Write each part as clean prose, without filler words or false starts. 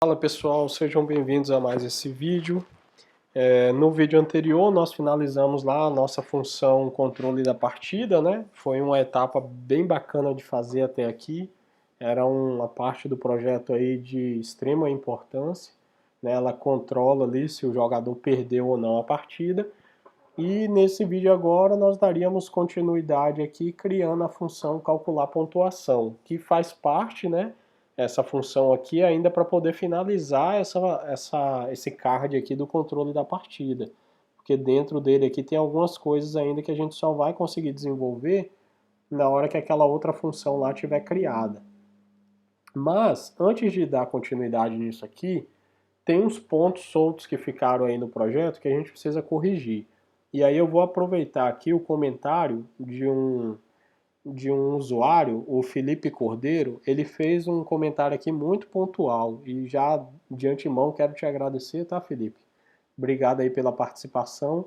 Fala pessoal, sejam bem-vindos a mais esse vídeo. No vídeo anterior nós finalizamos lá a nossa função controle da partida, né? Foi uma etapa bem bacana de fazer até aqui. Era uma parte do projeto aí de extrema importância, né? Ela controla ali se o jogador perdeu ou não a partida. E nesse vídeo agora nós daríamos continuidade aqui criando a função calcular pontuação, que faz parte, né, essa função aqui ainda para poder finalizar esse card aqui do controle da partida. Porque dentro dele aqui tem algumas coisas ainda que a gente só vai conseguir desenvolver na hora que aquela outra função lá estiver criada. Mas, antes de dar continuidade nisso aqui, tem uns pontos soltos que ficaram aí no projeto que a gente precisa corrigir. E aí eu vou aproveitar aqui o comentário de um usuário, o Felipe Cordeiro. Ele fez um comentário aqui muito pontual e já de antemão quero te agradecer, tá, Felipe? Obrigado aí pela participação.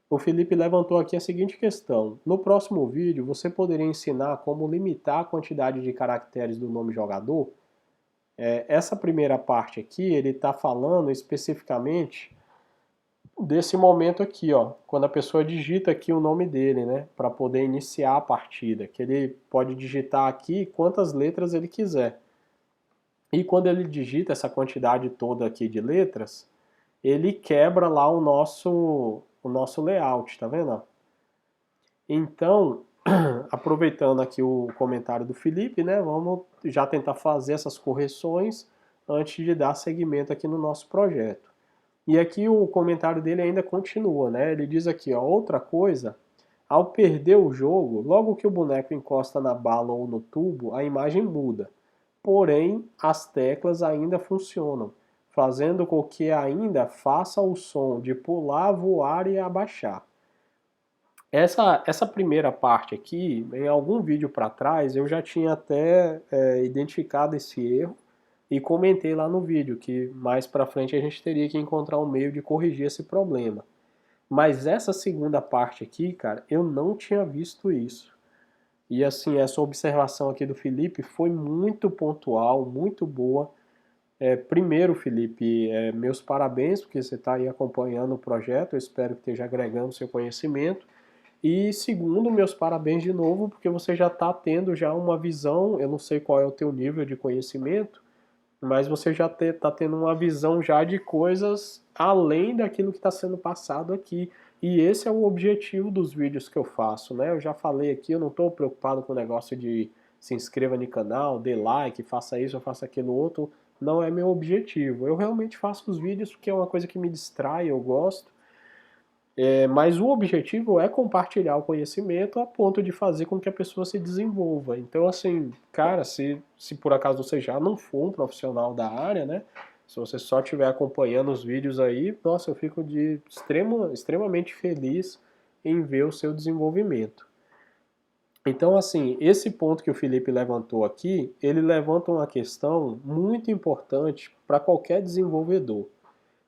O Felipe levantou aqui a seguinte questão: no próximo vídeo você poderia ensinar como limitar a quantidade de caracteres do nome jogador? Essa primeira parte aqui, ele está falando especificamente desse momento aqui, ó, quando a pessoa digita aqui o nome dele, né, para poder iniciar a partida, que ele pode digitar aqui quantas letras ele quiser. E quando ele digita essa quantidade toda aqui de letras, ele quebra lá o nosso layout, tá vendo? Então, aproveitando aqui o comentário do Felipe, né, vamos já tentar fazer essas correções antes de dar seguimento aqui no nosso projeto. E aqui o comentário dele ainda continua, né? Ele diz aqui, ó, outra coisa, ao perder o jogo, logo que o boneco encosta na bala ou no tubo, a imagem muda. Porém, as teclas ainda funcionam, fazendo com que ainda faça o som de pular, voar e abaixar. Essa primeira parte aqui, em algum vídeo para trás, eu já tinha até identificado esse erro e comentei lá no vídeo que mais para frente a gente teria que encontrar um meio de corrigir esse problema. Mas essa segunda parte aqui, cara, eu não tinha visto isso. E assim, essa observação aqui do Felipe foi muito pontual, muito boa. Primeiro, Felipe, meus parabéns, porque você está aí acompanhando o projeto, eu espero que esteja agregando seu conhecimento. E segundo, meus parabéns de novo, porque você já está tendo já uma visão, eu não sei qual é o teu nível de conhecimento, mas você já está tendo uma visão já de coisas além daquilo que está sendo passado aqui. E esse é o objetivo dos vídeos que eu faço, né? Eu já falei aqui, eu não estou preocupado com o negócio de se inscreva no canal, dê like, faça isso, faça aquilo outro. Não é meu objetivo. Eu realmente faço os vídeos porque é uma coisa que me distrai, eu gosto. Mas o objetivo é compartilhar o conhecimento a ponto de fazer com que a pessoa se desenvolva. Então, assim, cara, se por acaso você já não for um profissional da área, né? Se você só estiver acompanhando os vídeos aí, nossa, eu fico extremamente feliz em ver o seu desenvolvimento. Então, assim, esse ponto que o Felipe levantou aqui, ele levanta uma questão muito importante para qualquer desenvolvedor.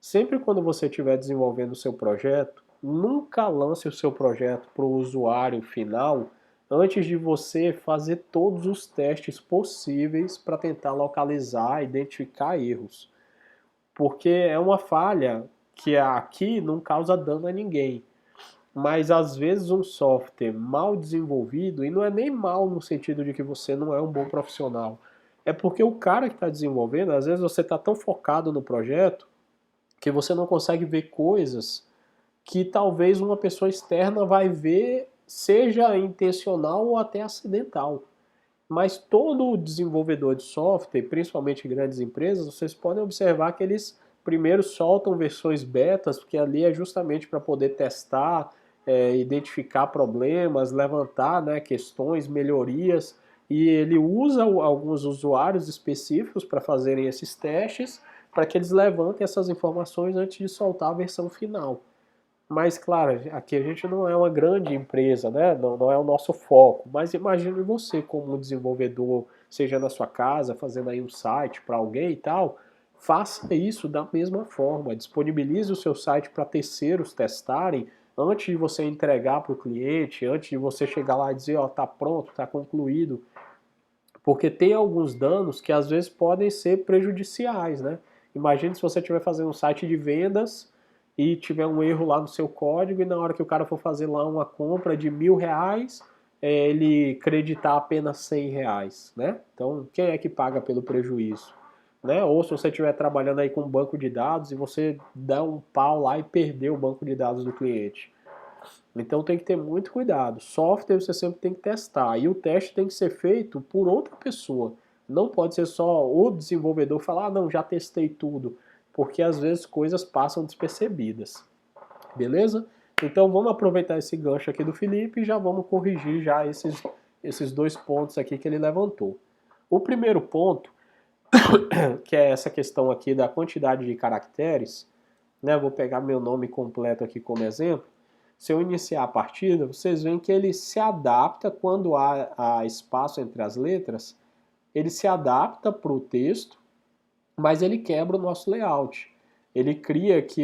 Sempre quando você estiver desenvolvendo o seu projeto, nunca lance o seu projeto para o usuário final antes de você fazer todos os testes possíveis para tentar localizar, identificar erros. Porque é uma falha que aqui não causa dano a ninguém. Mas às vezes um software mal desenvolvido, e não é nem mal no sentido de que você não é um bom profissional, é porque o cara que está desenvolvendo, às vezes você está tão focado no projeto que você não consegue ver coisas que talvez uma pessoa externa vai ver, seja intencional ou até acidental. Mas todo desenvolvedor de software, principalmente grandes empresas, vocês podem observar que eles primeiro soltam versões betas, porque ali é justamente para poder testar, identificar problemas, levantar, né, questões, melhorias, e ele usa alguns usuários específicos para fazerem esses testes, para que eles levantem essas informações antes de soltar a versão final. Mas, claro, aqui a gente não é uma grande empresa, né? Não é o nosso foco. Mas imagine você como desenvolvedor, seja na sua casa, fazendo aí um site para alguém e tal, faça isso da mesma forma. Disponibilize o seu site para terceiros testarem antes de você entregar para o cliente, antes de você chegar lá e dizer, ó, tá pronto, tá concluído. Porque tem alguns danos que às vezes podem ser prejudiciais, né? Imagine se você estiver fazendo um site de vendas e tiver um erro lá no seu código e na hora que o cara for fazer lá uma compra de R$ 1.000, ele creditar apenas R$ 100, né? Então, quem é que paga pelo prejuízo? Né? Ou se você estiver trabalhando aí com um banco de dados e você dá um pau lá e perdeu o banco de dados do cliente. Então tem que ter muito cuidado. Software você sempre tem que testar e o teste tem que ser feito por outra pessoa. Não pode ser só o desenvolvedor falar, ah, não, já testei tudo, porque às vezes coisas passam despercebidas. Beleza? Então vamos aproveitar esse gancho aqui do Felipe e já vamos corrigir já esses dois pontos aqui que ele levantou. O primeiro ponto, que é essa questão aqui da quantidade de caracteres, né? Vou pegar meu nome completo aqui como exemplo. Se eu iniciar a partida, vocês veem que ele se adapta quando há espaço entre as letras, ele se adapta para o texto, mas ele quebra o nosso layout. Ele cria aqui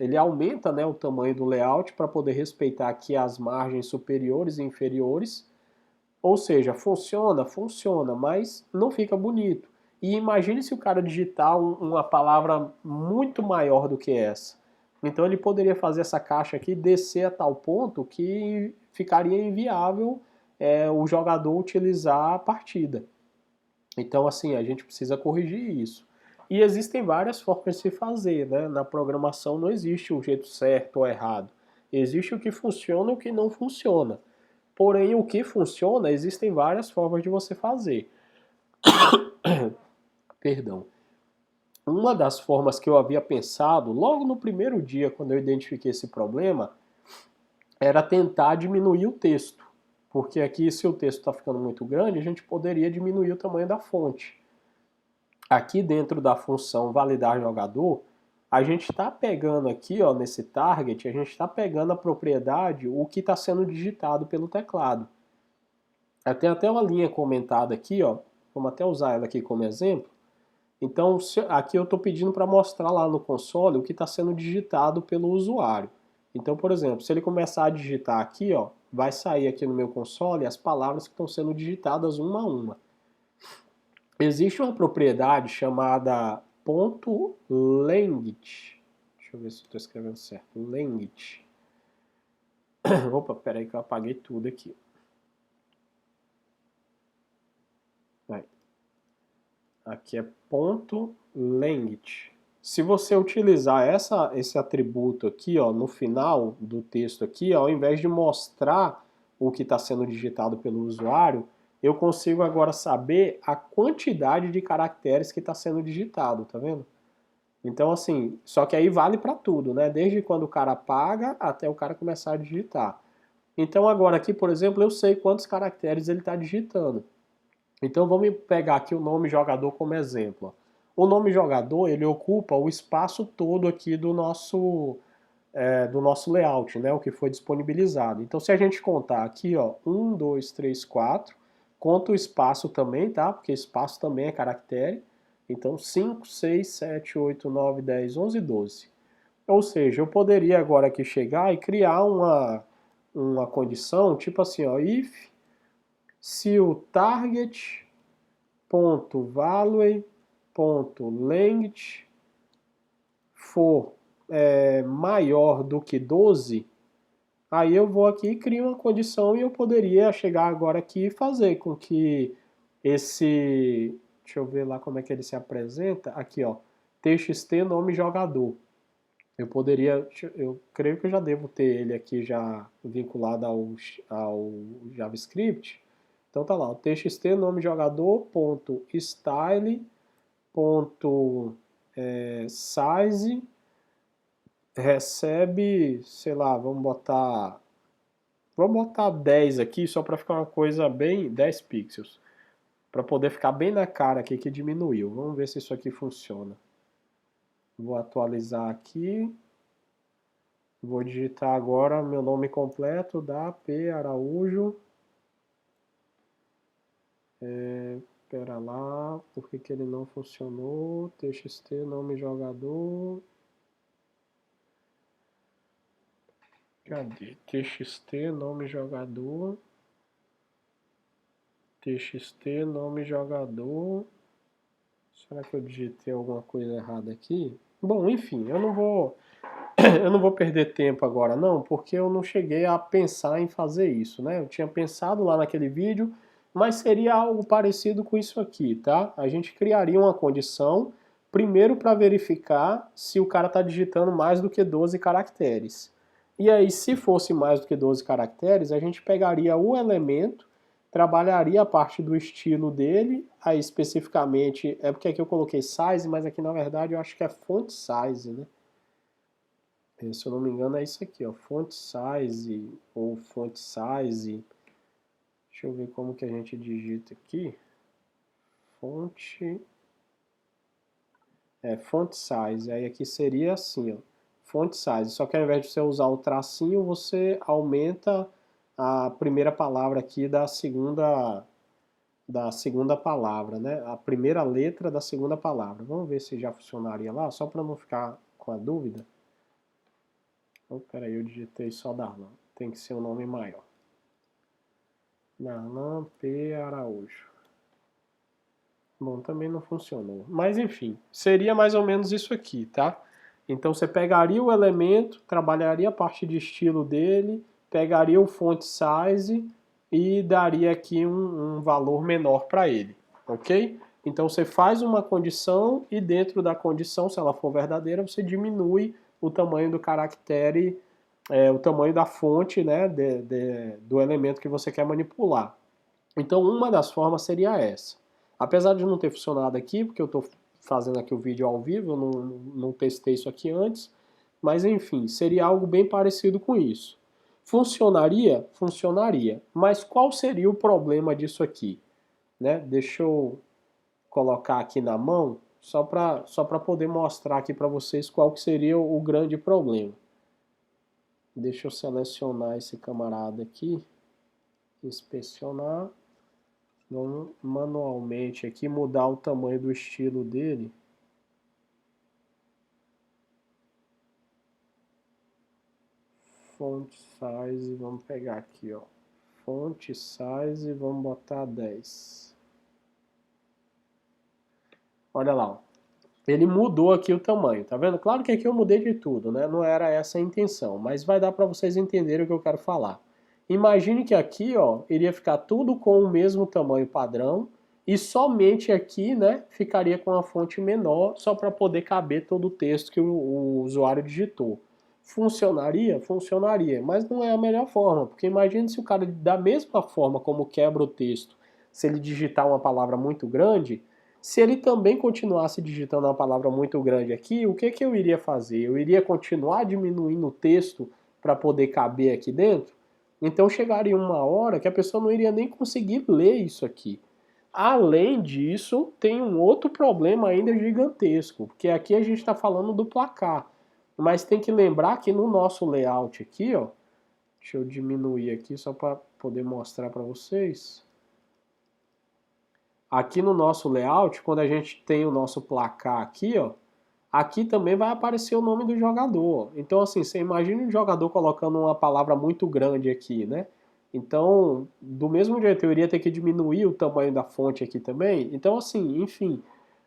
ele aumenta, né, o tamanho do layout para poder respeitar aqui as margens superiores e inferiores. Ou seja, funciona, funciona, mas não fica bonito. E imagine se o cara digitar uma palavra muito maior do que essa. Então ele poderia fazer essa caixa aqui descer a tal ponto que ficaria inviável o jogador utilizar a partida. Então, assim, a gente precisa corrigir isso. E existem várias formas de se fazer, né? Na programação não existe o jeito certo ou errado. Existe o que funciona e o que não funciona. Porém, o que funciona, existem várias formas de você fazer. Perdão. Uma das formas que eu havia pensado, logo no primeiro dia, quando eu identifiquei esse problema, era tentar diminuir o texto. Porque aqui, se o texto está ficando muito grande, a gente poderia diminuir o tamanho da fonte. Aqui dentro da função validar jogador, a gente está pegando aqui, ó, nesse target, a gente está pegando a propriedade, o que está sendo digitado pelo teclado. Tem até uma linha comentada aqui, ó, vamos até usar ela aqui como exemplo. Então, aqui eu estou pedindo para mostrar lá no console o que está sendo digitado pelo usuário. Então, por exemplo, se ele começar a digitar aqui, ó, vai sair aqui no meu console as palavras que estão sendo digitadas uma a uma. Existe uma propriedade chamada .length. Deixa eu ver se estou escrevendo certo. Length. Opa, peraí que eu apaguei tudo aqui. Vai. Aqui é .length. Se você utilizar esse atributo aqui, ó, no final do texto aqui, ó, ao invés de mostrar o que está sendo digitado pelo usuário, eu consigo agora saber a quantidade de caracteres que está sendo digitado, tá vendo? Então, assim, só que aí vale para tudo, né? Desde quando o cara apaga até o cara começar a digitar. Então, agora aqui, por exemplo, eu sei quantos caracteres ele está digitando. Então, vamos pegar aqui o nome jogador como exemplo. O nome jogador, ele ocupa o espaço todo aqui do nosso layout, né? O que foi disponibilizado. Então, se a gente contar aqui, ó, 1, 2, 3, 4, conta o espaço também, tá? Porque espaço também é caractere. Então, 5, 6, 7, 8, 9, 10, 11, 12. Ou seja, eu poderia agora aqui chegar e criar uma condição, tipo assim, ó, if se o target.value.length for maior do que 12, aí eu vou aqui e crio uma condição e eu poderia chegar agora aqui e fazer com que esse, deixa eu ver lá como é que ele se apresenta, aqui ó, txt nome jogador. Eu poderia, eu creio que eu já devo ter ele aqui já vinculado ao JavaScript. Então tá lá, o txt nome jogador ponto style ponto size recebe, sei lá, vamos botar 10 aqui só para ficar uma coisa bem 10 pixels, para poder ficar bem na cara aqui que diminuiu. Vamos ver se isso aqui funciona. Vou atualizar aqui. Vou digitar agora meu nome completo, da P Araújo. Pera lá, por que ele não funcionou? TXT, nome jogador. Cadê? TXT, nome jogador. TXT, nome jogador. Será que eu digitei alguma coisa errada aqui? Bom, enfim, eu não vou perder tempo agora não, porque eu não cheguei a pensar em fazer isso, né? Eu tinha pensado lá naquele vídeo, mas seria algo parecido com isso aqui, tá? A gente criaria uma condição, primeiro para verificar se o cara está digitando mais do que 12 caracteres. E aí, se fosse mais do que 12 caracteres, a gente pegaria o elemento, trabalharia a parte do estilo dele, aí especificamente, é porque aqui eu coloquei size, mas aqui na verdade eu acho que é font size, né? Se eu não me engano é isso aqui, ó, font size ou font size. Deixa eu ver como que a gente digita aqui. Font size. Aí aqui seria assim, ó, font size. Só que ao invés de você usar o tracinho, você aumenta a primeira palavra aqui da segunda palavra, né? A primeira letra da segunda palavra. Vamos ver se já funcionaria lá, só para não ficar com a dúvida. Oh, peraí, eu digitei só Darlan. Tem que ser um nome maior. Darlan P. Araújo. Bom, também não funcionou. Mas enfim, seria mais ou menos isso aqui, tá? Então você pegaria o elemento, trabalharia a parte de estilo dele, pegaria o font size e daria aqui um valor menor para ele, ok? Então você faz uma condição e dentro da condição, se ela for verdadeira, você diminui o tamanho do caractere, o tamanho da fonte, né, do elemento que você quer manipular. Então uma das formas seria essa. Apesar de não ter funcionado aqui, porque eu estou fazendo aqui o vídeo ao vivo, eu não testei isso aqui antes, mas enfim, seria algo bem parecido com isso. Funcionaria? Funcionaria. Mas qual seria o problema disso aqui? Né? Deixa eu colocar aqui na mão, só para poder mostrar aqui para vocês qual que seria o grande problema. Deixa eu selecionar esse camarada aqui, inspecionar. Vamos manualmente aqui mudar o tamanho do estilo dele. Font size, vamos pegar aqui, ó. Font size, vamos botar 10. Olha lá, ó. Ele mudou aqui o tamanho, tá vendo? Claro que aqui eu mudei de tudo, né? Não era essa a intenção, mas vai dar para vocês entenderem o que eu quero falar. Imagine que aqui, ó, iria ficar tudo com o mesmo tamanho padrão e somente aqui, né, ficaria com a fonte menor só para poder caber todo o texto que o usuário digitou. Funcionaria? Funcionaria, mas não é a melhor forma, porque imagine se o cara, da mesma forma como quebra o texto, se ele digitar uma palavra muito grande, se ele também continuasse digitando uma palavra muito grande aqui, o que que eu iria fazer? Eu iria continuar diminuindo o texto para poder caber aqui dentro? Então chegaria uma hora que a pessoa não iria nem conseguir ler isso aqui. Além disso, tem um outro problema ainda gigantesco, porque aqui a gente está falando do placar. Mas tem que lembrar que no nosso layout aqui, ó, deixa eu diminuir aqui só para poder mostrar para vocês. Aqui no nosso layout, quando a gente tem o nosso placar aqui, ó, aqui também vai aparecer o nome do jogador. Então, assim, você imagina um jogador colocando uma palavra muito grande aqui, né? Então, do mesmo jeito, eu iria ter que diminuir o tamanho da fonte aqui também. Então, assim, enfim,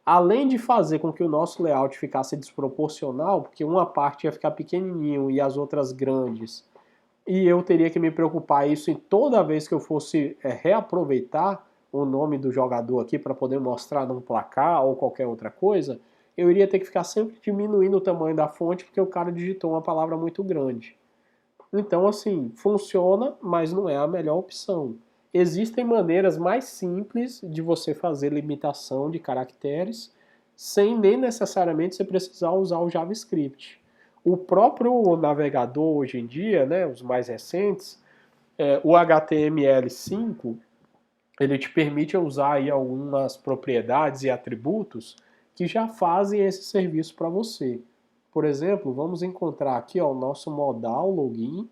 além de fazer com que o nosso layout ficasse desproporcional, porque uma parte ia ficar pequenininho e as outras grandes, e eu teria que me preocupar isso em toda vez que eu fosse reaproveitar o nome do jogador aqui para poder mostrar num placar ou qualquer outra coisa, eu iria ter que ficar sempre diminuindo o tamanho da fonte porque o cara digitou uma palavra muito grande. Então, assim, funciona, mas não é a melhor opção. Existem maneiras mais simples de você fazer limitação de caracteres sem nem necessariamente você precisar usar o JavaScript. O próprio navegador hoje em dia, né, os mais recentes, o HTML5, ele te permite usar aí algumas propriedades e atributos que já fazem esse serviço para você. Por exemplo, vamos encontrar aqui ó, o nosso modal login,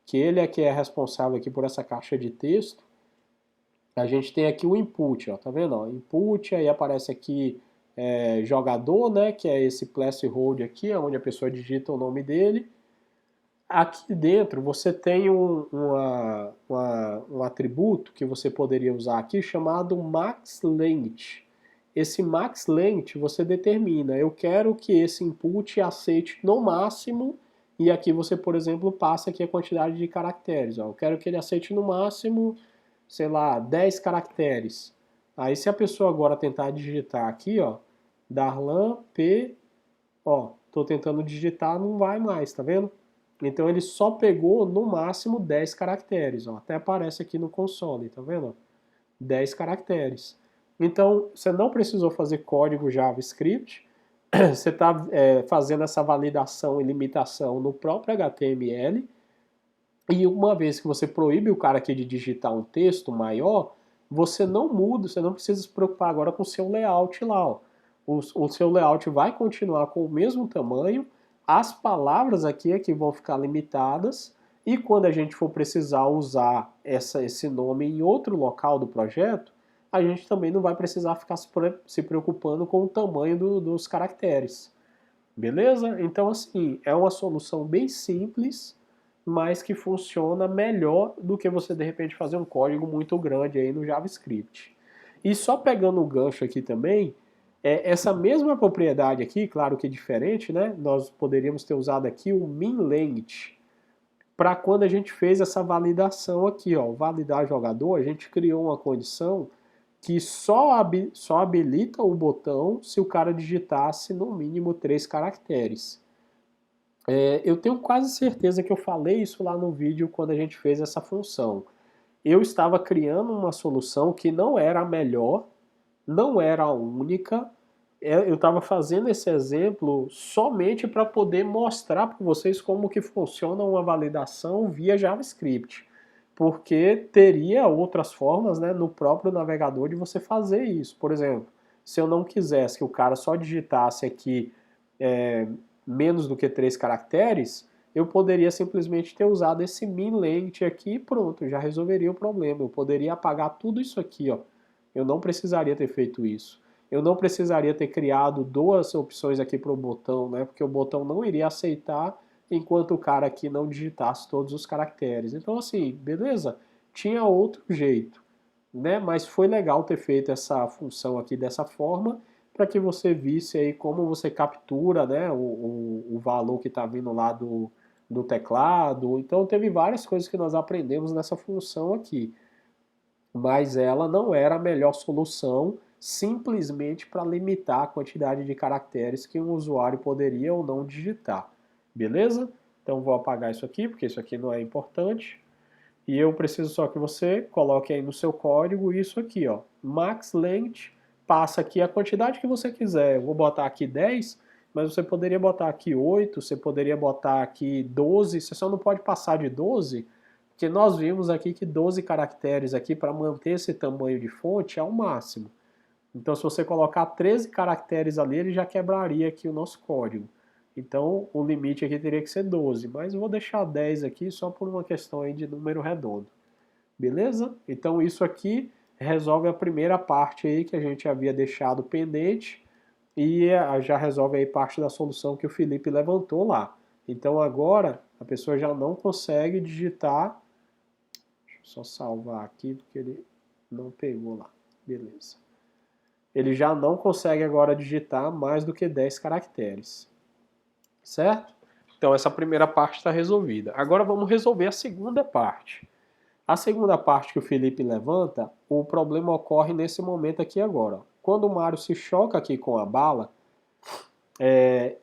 que ele é que é responsável aqui por essa caixa de texto. A gente tem aqui o input, ó, tá vendo? Ó, input, aí aparece aqui jogador, né, que é esse placeholder aqui, onde a pessoa digita o nome dele. Aqui dentro você tem um atributo que você poderia usar aqui chamado maxLength. esse max length você determina, eu quero que esse input aceite no máximo, e aqui você, por exemplo, passa aqui a quantidade de caracteres. Ó. Eu quero que ele aceite no máximo, sei lá, 10 caracteres. Aí se a pessoa agora tentar digitar aqui, ó, Darlan P, ó, tô tentando digitar, não vai mais, tá vendo? Então ele só pegou no máximo 10 caracteres, ó, até aparece aqui no console, tá vendo? 10 caracteres. Então você não precisou fazer código JavaScript, você está fazendo essa validação e limitação no próprio HTML, e uma vez que você proíbe o cara aqui de digitar um texto maior, você não muda, você não precisa se preocupar agora com o seu layout lá. Ó. O seu layout vai continuar com o mesmo tamanho, as palavras aqui é que vão ficar limitadas, e quando a gente for precisar usar esse nome em outro local do projeto, a gente também não vai precisar ficar se preocupando com o tamanho dos caracteres. Beleza? Então, assim, é uma solução bem simples, mas que funciona melhor do que você, de repente, fazer um código muito grande aí no JavaScript. E só pegando o gancho aqui também, essa mesma propriedade aqui, claro que é diferente, né? Nós poderíamos ter usado aqui o min-length para quando a gente fez essa validação aqui, ó, validar jogador, a gente criou uma condição que só habilita o botão se o cara digitasse no mínimo 3 caracteres. Eu tenho quase certeza que eu falei isso lá no vídeo quando a gente fez essa função. Eu estava criando uma solução que não era a melhor, não era a única. Eu estava fazendo esse exemplo somente para poder mostrar para vocês como que funciona uma validação via JavaScript. Porque teria outras formas, né, no próprio navegador de você fazer isso. Por exemplo, se eu não quisesse que o cara só digitasse aqui é, menos do que 3 caracteres, eu poderia simplesmente ter usado esse min-length aqui e pronto, já resolveria o problema. Eu poderia apagar tudo isso aqui, ó. Eu não precisaria ter feito isso. Eu não precisaria ter criado duas opções aqui para o botão, né? Porque o botão não iria aceitar enquanto o cara aqui não digitasse todos os caracteres. Então, assim, beleza? Tinha outro jeito, né? Mas foi legal ter feito essa função aqui dessa forma para que você visse aí como você captura, né, o valor que está vindo lá do teclado. Então teve várias coisas que nós aprendemos nessa função aqui, mas ela não era a melhor solução simplesmente para limitar a quantidade de caracteres que um usuário poderia ou não digitar. Beleza? Então vou apagar isso aqui, porque isso aqui não é importante. E eu preciso só que você coloque aí no seu código isso aqui, ó. Max length, passa aqui a quantidade que você quiser. Eu vou botar aqui 10, mas você poderia botar aqui 8, você poderia botar aqui 12, você só não pode passar de 12, porque nós vimos aqui que 12 caracteres aqui para manter esse tamanho de fonte é o máximo. Então se você colocar 13 caracteres ali, ele já quebraria aqui o nosso código. Então o limite aqui teria que ser 12, mas eu vou deixar 10 aqui só por uma questão aí de número redondo. Beleza? Então isso aqui resolve a primeira parte aí que a gente havia deixado pendente e já resolve aí parte da solução que o Felipe levantou lá. Então agora a pessoa já não consegue digitar, deixa eu só salvar aqui porque ele não pegou lá. Beleza. Ele já não consegue agora digitar mais do que 10 caracteres. Certo? Então essa primeira parte está resolvida. Agora vamos resolver a segunda parte. A segunda parte que o Felipe levanta, o problema ocorre nesse momento aqui agora. Quando o Mário se choca aqui com a bala,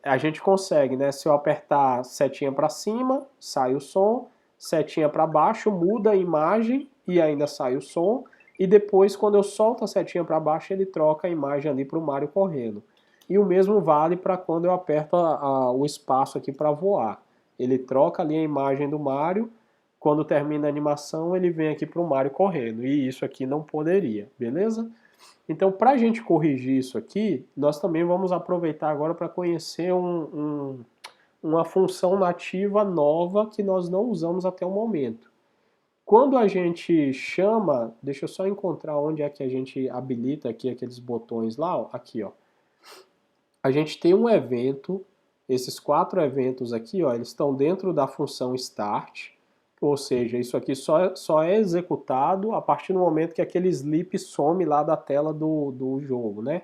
a gente consegue, né? Se eu apertar setinha para cima, sai o som, setinha para baixo, muda a imagem e ainda sai o som. E depois, quando eu solto a setinha para baixo, ele troca a imagem ali para o Mário correndo. E o mesmo vale para quando eu aperto o espaço aqui para voar. Ele troca ali a imagem do Mário, quando termina a animação ele vem aqui para o Mário correndo. E isso aqui não poderia, beleza? Então para a gente corrigir isso aqui, nós também vamos aproveitar agora para conhecer uma função nativa nova que nós não usamos até o momento. Quando a gente chama, deixa eu só encontrar onde é que a gente habilita aqui aqueles botões lá, ó, aqui ó. A gente tem um evento, esses 4 eventos aqui, ó, eles estão dentro da função start, ou seja, isso aqui só é executado a partir do momento que aquele sleep some lá da tela do jogo, né?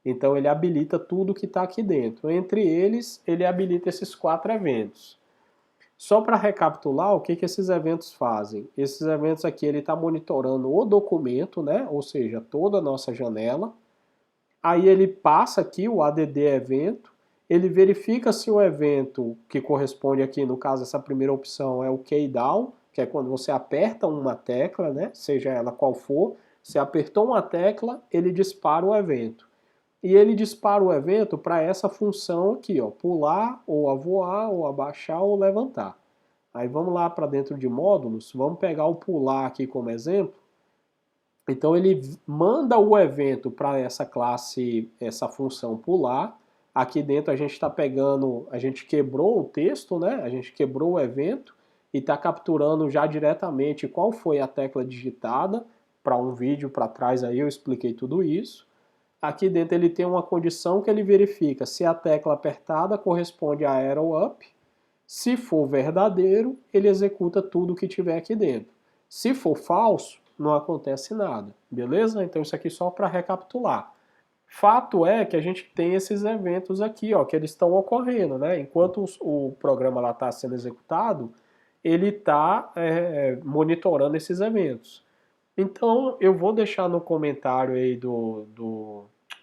Então ele habilita tudo que está aqui dentro. Entre eles, ele habilita esses 4 eventos. Só para recapitular, o que esses eventos fazem? Esses eventos aqui, ele está monitorando o documento, né? Ou seja, toda a nossa janela. Aí ele passa aqui o ADD evento, ele verifica se o evento que corresponde aqui, no caso essa primeira opção é o keydown, que é quando você aperta uma tecla, né? Seja ela qual for, você apertou uma tecla, ele dispara o evento. E ele dispara o evento para essa função aqui, ó, pular, ou a voar, ou abaixar, ou levantar. Aí vamos lá para dentro de módulos, vamos pegar o pular aqui como exemplo. Então ele manda o evento para essa classe, essa função pular. Aqui dentro a gente está pegando, a gente quebrou o texto, né? A gente quebrou o evento e está capturando já diretamente qual foi a tecla digitada. Para um vídeo para trás aí eu expliquei tudo isso. Aqui dentro ele tem uma condição que ele verifica se a tecla apertada corresponde a arrow up. Se for verdadeiro, ele executa tudo que tiver aqui dentro. Se for falso, não acontece nada, beleza? Então isso aqui só para recapitular. Fato é que a gente tem esses eventos aqui, ó, que eles estão ocorrendo, né? Enquanto o programa lá está sendo executado, ele está monitorando esses eventos. Então eu vou deixar no comentário aí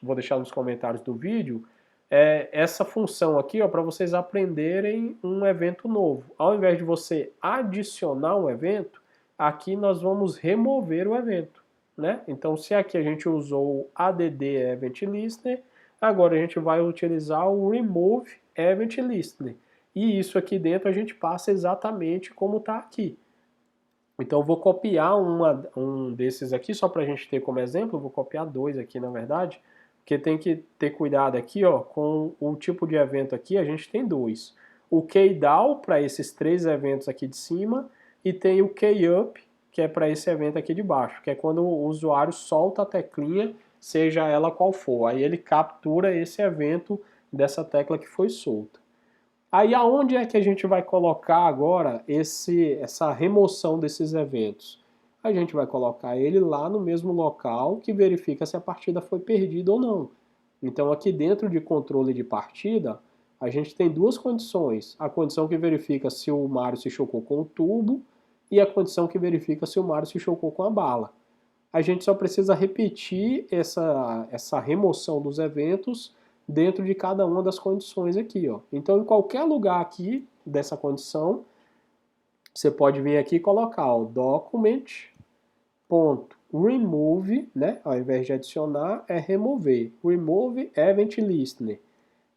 vou deixar nos comentários do vídeo essa função aqui, ó, para vocês aprenderem um evento novo. Ao invés de você adicionar um evento, aqui nós vamos remover o evento, né? Então se aqui a gente usou o add event listener, agora a gente vai utilizar o remove event listener. E isso aqui dentro a gente passa exatamente como está aqui. Então eu vou copiar um desses aqui, só para a gente ter como exemplo, eu vou copiar 2 aqui na verdade, porque tem que ter cuidado aqui, ó, com o tipo de evento aqui, a gente tem 2. O keydown para esses 3 eventos aqui de cima, e tem o keyup, que é para esse evento aqui de baixo, que é quando o usuário solta a teclinha, seja ela qual for. Aí ele captura esse evento dessa tecla que foi solta. Aí aonde é que a gente vai colocar agora essa remoção desses eventos? A gente vai colocar ele lá no mesmo local que verifica se a partida foi perdida ou não. Então aqui dentro de controle de partida, a gente tem 2 condições. A condição que verifica se o Mario se chocou com o tubo e a condição que verifica se o Mario se chocou com a bala. A gente só precisa repetir essa remoção dos eventos dentro de cada uma das condições aqui, ó. Então, em qualquer lugar aqui dessa condição, você pode vir aqui e colocar o document.remove, né? Ao invés de adicionar, é remover. Remove event listener.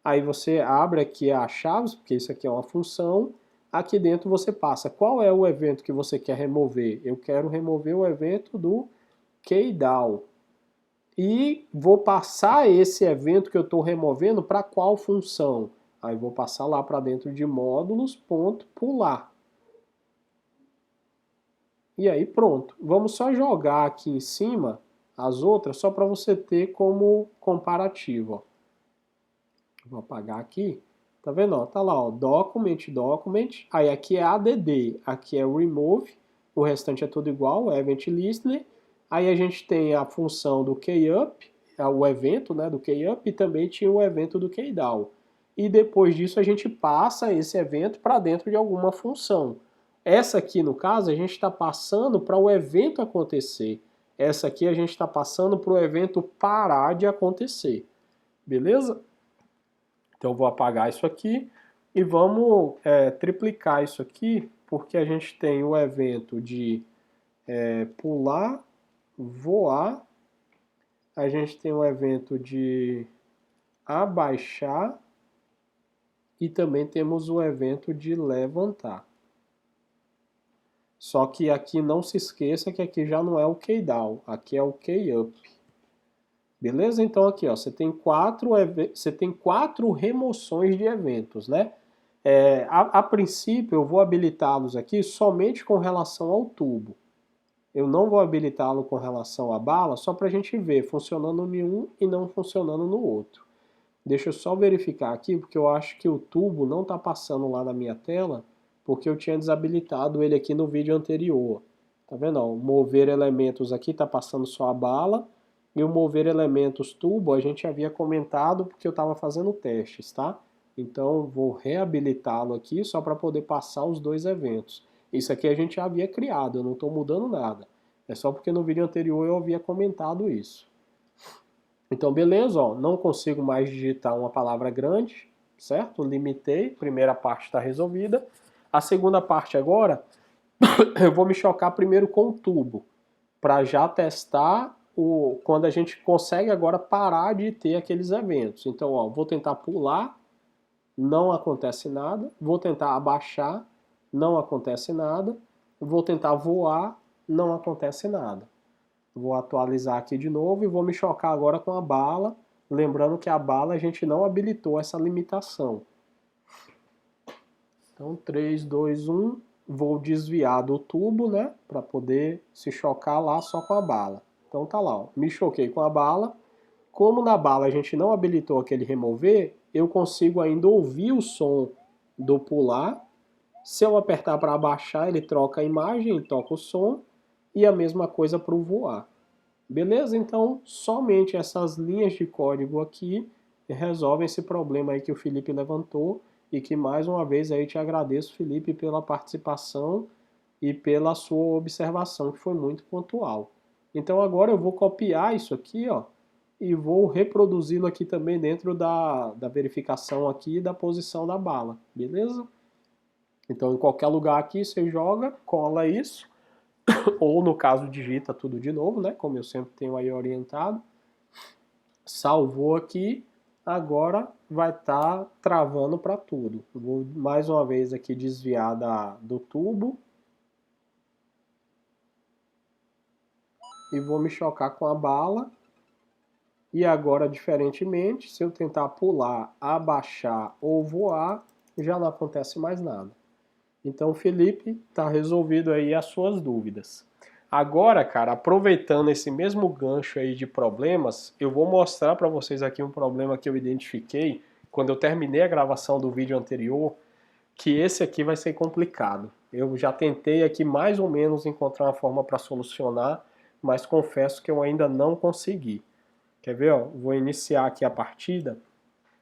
Aí você abre aqui as chaves, porque isso aqui é uma função. Aqui dentro você passa qual é o evento que você quer remover. Eu quero remover o evento do keydown. E vou passar esse evento que eu estou removendo para qual função? Aí vou passar lá para dentro de módulos, ponto, pular. E aí pronto. Vamos só jogar aqui em cima as outras, só para você ter como comparativo. Ó. Vou apagar aqui. Tá vendo? Ó, tá lá, ó, document. Aí aqui é add, aqui é remove. O restante é tudo igual, é event listener. Aí a gente tem a função do keyup, o evento, né, do keyup, e também tinha o evento do keydown. E depois disso a gente passa esse evento para dentro de alguma função. Essa aqui, no caso, a gente está passando para o evento acontecer. Essa aqui a gente está passando para o evento parar de acontecer. Beleza? Então eu vou apagar isso aqui e vamos triplicar isso aqui, porque a gente tem o evento de pular, voar, a gente tem o evento de abaixar e também temos o evento de levantar. Só que aqui não se esqueça que aqui já não é o keydown, aqui é o keyup. Beleza? Então aqui ó, você tem quatro remoções de eventos, né? A princípio eu vou habilitá-los aqui somente com relação ao tubo. Eu não vou habilitá-lo com relação à bala, só para a gente ver funcionando em um e não funcionando no outro. Deixa eu só verificar aqui, porque eu acho que o tubo não está passando lá na minha tela, porque eu tinha desabilitado ele aqui no vídeo anterior. Tá vendo? Ó, mover elementos aqui está passando só a bala, E o mover elementos tubo a gente havia comentado porque eu estava fazendo testes, tá? Então vou reabilitá-lo aqui só para poder passar os dois eventos. Isso aqui a gente já havia criado, eu não estou mudando nada. É só porque no vídeo anterior eu havia comentado isso. Então beleza, ó, não consigo mais digitar uma palavra grande, certo? Limitei, primeira parte está resolvida. A segunda parte agora, eu vou me chocar primeiro com o tubo, para já testar quando a gente consegue agora parar de ter aqueles eventos. Então, ó, vou tentar pular, não acontece nada. Vou tentar abaixar, não acontece nada. Vou tentar voar, não acontece nada. Vou atualizar aqui de novo e vou me chocar agora com a bala. Lembrando que a bala a gente não habilitou essa limitação. Então, 3, 2, 1. Vou desviar do tubo, né? Para poder se chocar lá só com a bala. Então tá lá, ó. Me choquei com a bala. Como na bala a gente não habilitou aquele remover, eu consigo ainda ouvir o som do pular. Se eu apertar para abaixar, ele troca a imagem, toca o som. E a mesma coisa para o voar. Beleza? Então, somente essas linhas de código aqui resolvem esse problema aí que o Felipe levantou e que mais uma vez aí te agradeço, Felipe, pela participação e pela sua observação, que foi muito pontual. Então agora eu vou copiar isso aqui, ó, e vou reproduzi-lo aqui também dentro da verificação aqui da posição da bala, beleza? Então em qualquer lugar aqui você joga, cola isso, ou no caso digita tudo de novo, né? Como eu sempre tenho aí orientado. Salvou aqui, agora vai estar travando para tudo. Vou mais uma vez aqui desviar do tubo. E vou me chocar com a bala. E agora, diferentemente, se eu tentar pular, abaixar ou voar, já não acontece mais nada. Então, Felipe, está resolvido aí as suas dúvidas. Agora, cara, aproveitando esse mesmo gancho aí de problemas, eu vou mostrar para vocês aqui um problema que eu identifiquei quando eu terminei a gravação do vídeo anterior, que esse aqui vai ser complicado. Eu já tentei aqui mais ou menos encontrar uma forma para solucionar, mas confesso que eu ainda não consegui. Quer ver? Ó? Vou iniciar aqui a partida.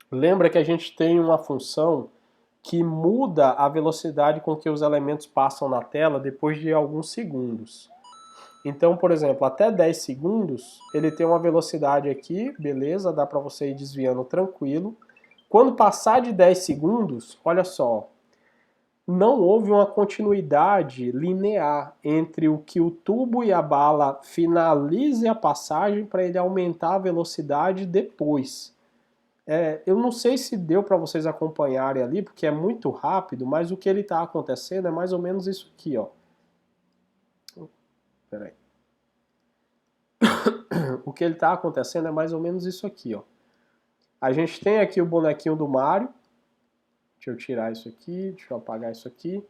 Lembra que a gente tem uma função que muda a velocidade com que os elementos passam na tela depois de alguns segundos. Então, por exemplo, até 10 segundos, ele tem uma velocidade aqui, beleza, dá para você ir desviando tranquilo. Quando passar de 10 segundos, olha só, não houve uma continuidade linear entre o que o tubo e a bala finalize a passagem para ele aumentar a velocidade depois. Eu não sei se deu para vocês acompanharem ali, porque é muito rápido, mas o que ele está acontecendo é mais ou menos isso aqui, ó. Peraí. O que ele está acontecendo é mais ou menos isso aqui, ó. A gente tem aqui o bonequinho do Mario. Deixa eu tirar isso aqui, deixa eu apagar isso aqui.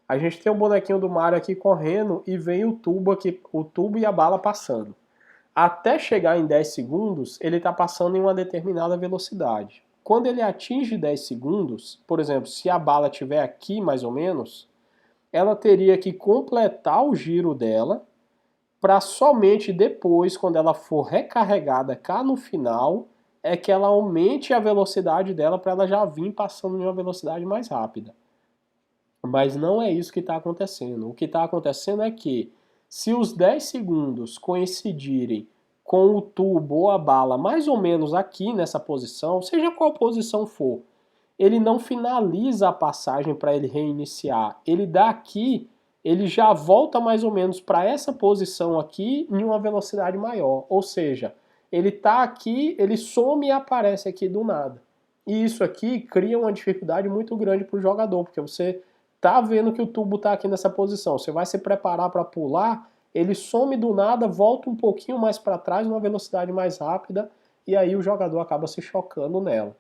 A gente tem o bonequinho do Mario aqui correndo e vem o tubo aqui, o tubo e a bala passando. Até chegar em 10 segundos, ele está passando em uma determinada velocidade. Quando ele atinge 10 segundos, por exemplo, se a bala estiver aqui mais ou menos, ela teria que completar o giro dela para somente depois, quando ela for recarregada cá no final, é que ela aumente a velocidade dela para ela já vir passando em uma velocidade mais rápida. Mas não é isso que está acontecendo. O que está acontecendo é que se os 10 segundos coincidirem com o tubo ou a bala mais ou menos aqui nessa posição, seja qual posição for, ele não finaliza a passagem para ele reiniciar. Ele daqui, ele já volta mais ou menos para essa posição aqui em uma velocidade maior. Ou seja, ele está aqui, ele some e aparece aqui do nada. E isso aqui cria uma dificuldade muito grande para o jogador, porque você tá vendo que o tubo está aqui nessa posição. Você vai se preparar para pular, ele some do nada, volta um pouquinho mais para trás, numa velocidade mais rápida, e aí o jogador acaba se chocando nela.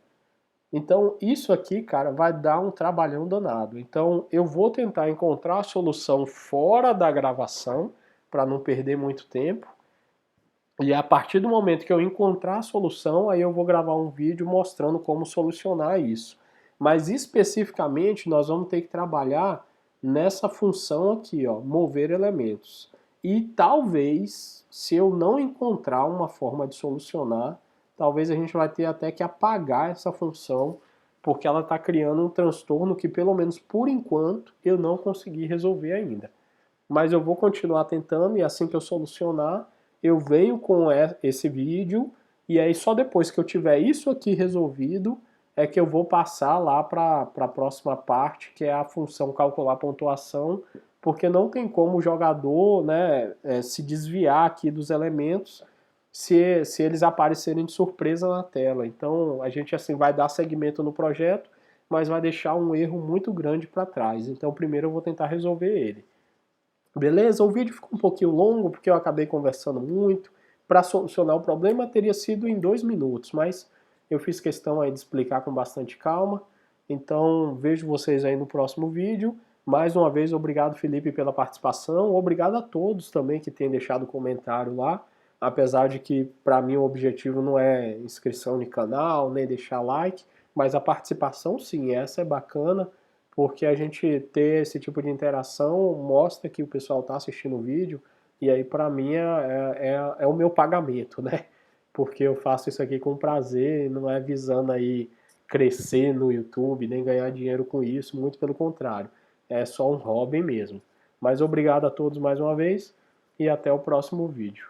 Então, isso aqui, cara, vai dar um trabalhão danado. Então, eu vou tentar encontrar a solução fora da gravação, para não perder muito tempo. E a partir do momento que eu encontrar a solução, aí eu vou gravar um vídeo mostrando como solucionar isso. Mas especificamente, nós vamos ter que trabalhar nessa função aqui, ó, mover elementos. E talvez, se eu não encontrar uma forma de solucionar, talvez a gente vai ter até que apagar essa função, porque ela está criando um transtorno que, pelo menos por enquanto, eu não consegui resolver ainda. Mas eu vou continuar tentando e assim que eu solucionar, eu venho com esse vídeo e aí só depois que eu tiver isso aqui resolvido é que eu vou passar lá para a próxima parte, que é a função calcular pontuação, porque não tem como o jogador, né, se desviar aqui dos elementos se eles aparecerem de surpresa na tela. Então a gente assim vai dar seguimento no projeto, mas vai deixar um erro muito grande para trás. Então primeiro eu vou tentar resolver ele. Beleza? O vídeo ficou um pouquinho longo porque eu acabei conversando muito. Para solucionar o problema teria sido em 2 minutos, mas eu fiz questão aí de explicar com bastante calma. Então vejo vocês aí no próximo vídeo. Mais uma vez, obrigado Felipe pela participação. Obrigado a todos também que têm deixado comentário lá. Apesar de que para mim o objetivo não é inscrição no canal, nem deixar like, mas a participação sim, essa é bacana porque a gente ter esse tipo de interação mostra que o pessoal está assistindo o vídeo, e aí para mim é o meu pagamento, né? Porque eu faço isso aqui com prazer, não é visando aí crescer no YouTube, nem ganhar dinheiro com isso, muito pelo contrário, é só um hobby mesmo. Mas obrigado a todos mais uma vez, e até o próximo vídeo.